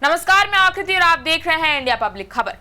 नमस्कार, मैं आकृति और आप देख रहे हैं इंडिया पब्लिक खबर।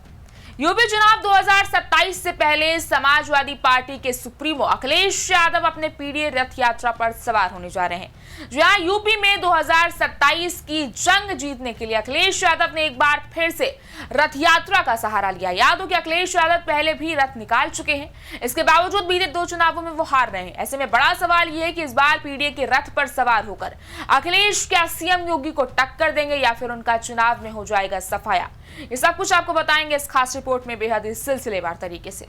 यूपी चुनाव 2027 से पहले समाजवादी पार्टी के सुप्रीमो अखिलेश यादव अपने पीडीए रथ यात्रा पर सवार होने जा रहे हैं। जहां यूपी में 2027 की जंग जीतने के लिए अखिलेश यादव ने एक बार फिर से रथ यात्रा का सहारा लिया। याद हो कि अखिलेश यादव पहले भी रथ निकाल चुके हैं, इसके बावजूद बीते 2 चुनावों में वो हार रहे हैं। ऐसे में बड़ा सवाल यह है कि इस बार पीडीए के रथ पर सवार होकर अखिलेश क्या सीएम योगी को टक्कर देंगे या फिर उनका चुनाव में हो जाएगा सफाया। ये सब कुछ आपको बताएंगे इस खास रिपोर्ट में बेहद सिलसिलेवार तरीके से।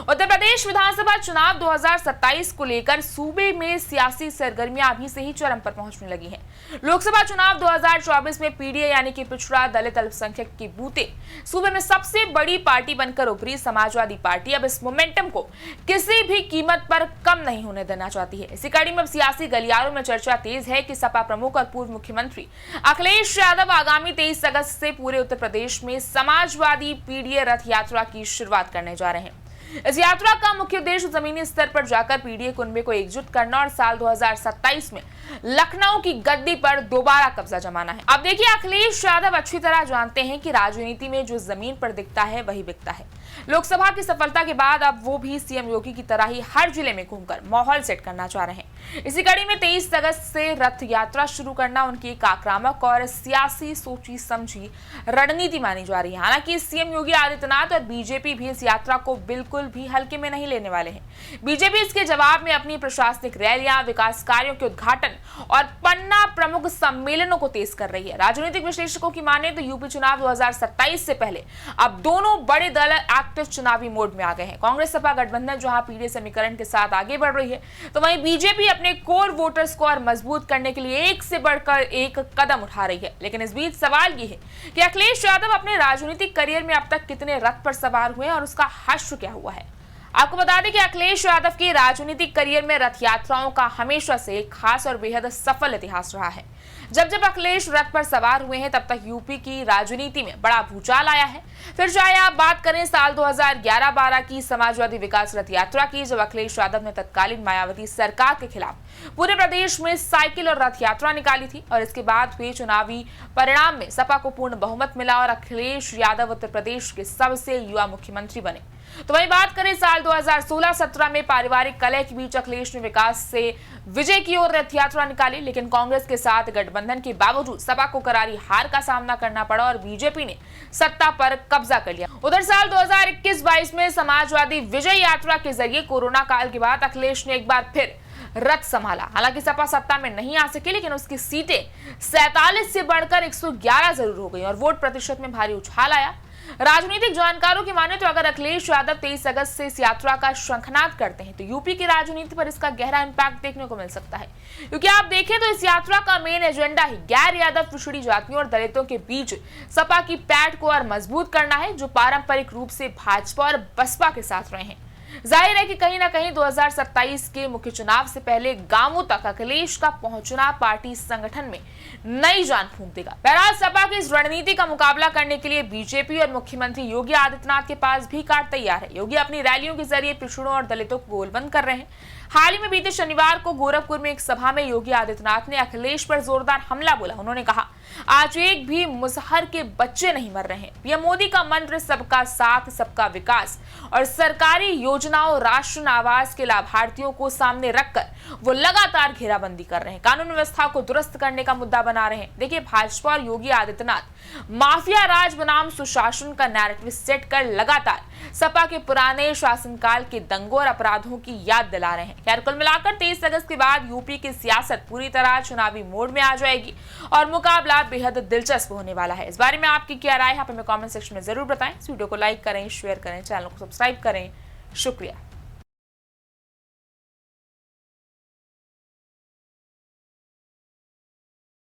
उत्तर प्रदेश विधानसभा चुनाव 2027 को लेकर सूबे में सियासी सरगर्मियां अभी से ही चरम पर पहुंचने लगी हैं। लोकसभा चुनाव 2024 में पीडीए यानी कि पिछड़ा दलित अल्पसंख्यक की बूते सूबे में सबसे बड़ी पार्टी बनकर उभरी समाजवादी पार्टी अब इस मोमेंटम को किसी भी कीमत पर कम नहीं होने देना चाहती है। इसी कड़ी में अब सियासी गलियारों में चर्चा तेज है कि सपा प्रमुख और पूर्व मुख्यमंत्री अखिलेश यादव आगामी 23 अगस्त से पूरे उत्तर प्रदेश में समाजवादी पीडीए रथ यात्रा की शुरुआत करने जा रहे हैं। इस यात्रा का मुख्य उद्देश्य जमीनी स्तर पर जाकर पीडीए कुनबे को एकजुट करना और साल 2027 में लखनऊ की गद्दी पर दोबारा कब्जा जमाना है। अब देखिए, अखिलेश यादव अच्छी तरह जानते हैं कि राजनीति में जो जमीन पर दिखता है वही बिकता है। लोकसभा की सफलता के बाद अब वो भी सीएम योगी की तरह ही हर जिले में घूमकर माहौल सेट करना चाह रहे हैं। इसी कड़ी में 23 अगस्त से रथ यात्रा शुरू करना उनकी एक आक्रामक और सियासी सोची समझी रणनीति मानी जा रही है। हालांकि सीएम योगी आदित्यनाथ और बीजेपी भी इस यात्रा को बिल्कुल भी हल्के में नहीं लेने वाले हैं। बीजेपी इसके जवाब में अपनी प्रशासनिक रैलियां, विकास कार्यों के उद्घाटन और पन्ना प्रमुख सम्मेलनों को तेज कर रही है। राजनीतिक विश्लेषकों की माने तो यूपी चुनाव 2027 से पहले अब दोनों बड़े दल एक्टिव चुनावी मोड में आ गए हैं। कांग्रेस सपा गठबंधन जहां पीडीए समीकरण के साथ आगे बढ़ रही है, तो वहीं बीजेपी अपने कोर वोटर्स को और मजबूत करने के लिए एक से बढ़कर एक कदम उठा रही है। लेकिन इस बीच सवाल यह है कि अखिलेश यादव अपने राजनीतिक करियर में अब तक कितने रथ पर सवार हुए और उसका हश्र क्या हुआ है। आपको बता दें कि अखिलेश यादव के राजनीतिक करियर में रथ यात्राओं का हमेशा से एक खास और बेहद सफल इतिहास रहा है। जब जब अखिलेश रथ पर सवार हुए हैं, तब तक यूपी की राजनीति में बड़ा भूचाल आया है। फिर चाहे आप बात करें साल 2011-12 की समाजवादी विकास रथ यात्रा की, जब अखिलेश यादव ने तत्कालीन मायावती सरकार के खिलाफ पूरे प्रदेश में साइकिल और रथ यात्रा निकाली थी, और इसके बाद हुए चुनावी परिणाम में सपा को पूर्ण बहुमत मिला और अखिलेश यादव उत्तर प्रदेश के सबसे युवा मुख्यमंत्री बने। तो वही बात करें साल 2016-17 में पारिवारिक कलह के बीच अखिलेश ने विकास से विजय की ओर रथ यात्रा निकाली, लेकिन कांग्रेस के साथ गठबंधन के बावजूद सपा को करारी हार का सामना करना पड़ा और बीजेपी ने सत्ता पर कब्जा कर लिया। उधर साल 2021-22 में समाजवादी विजय यात्रा के जरिए कोरोना काल के बाद अखिलेश ने एक बार फिर रथ संभाला। हालांकि सपा सत्ता में नहीं आ सकी, लेकिन उसकी सीटें 47 से बढ़कर 111 जरूर हो गई और वोट प्रतिशत में भारी उछाल आया। राजनीतिक जानकारों की माने तो अगर अखिलेश यादव 23 अगस्त से इस यात्रा का शंखनाद करते हैं, तो यूपी की राजनीति पर इसका गहरा इंपैक्ट देखने को मिल सकता है। क्योंकि आप देखें तो इस यात्रा का मेन एजेंडा ही गैर यादव पिछड़ी जातियों और दलितों के बीच सपा की पैठ को और मजबूत करना है, जो पारंपरिक रूप से भाजपा और बसपा के साथ रहे हैं। जाहिर है कि कहीं ना कहीं 2027 के मुख्य चुनाव से पहले गांवों तक अखिलेश का पहुंचना पार्टी संगठन में नई जान फूंक देगा। बहरहाल सपा की इस रणनीति का मुकाबला करने के लिए बीजेपी और मुख्यमंत्री योगी आदित्यनाथ के पास भी कार्ड तैयार है। योगी अपनी रैलियों के जरिए पिछड़ों और दलितों को गोलबंद कर रहे हैं। हाल ही में बीते शनिवार को गोरखपुर में एक सभा में योगी आदित्यनाथ ने अखिलेश पर जोरदार हमला बोला। उन्होंने कहा, आज एक भी मुसहर के बच्चे नहीं मर रहे हैं। पीएम मोदी का मंत्र सबका साथ सबका विकास और सरकारी योजनाओं, राष्ट्रीय आवास के लाभार्थियों को सामने रखकर वो लगातार घेराबंदी कर रहे हैं, कानून व्यवस्था को दुरुस्त करने का मुद्दा बना रहे हैं। देखिए, भाजपा और योगी आदित्यनाथ माफिया राज बनाम सुशासन का नैरेटिव सेट कर लगातार सपा के पुराने शासनकाल के दंगों और अपराधों की याद दिला रहे हैं। खैर, कुल मिलाकर 23 अगस्त के बाद यूपी की सियासत पूरी तरह चुनावी मोड में आ जाएगी और मुकाबला बेहद दिलचस्प होने वाला है। इस बारे में आपकी क्या राय है, आप हमें कमेंट सेक्शन में जरूर बताएं। इस वीडियो को लाइक करें, शेयर करें, चैनल को सब्सक्राइब करें। शुक्रिया।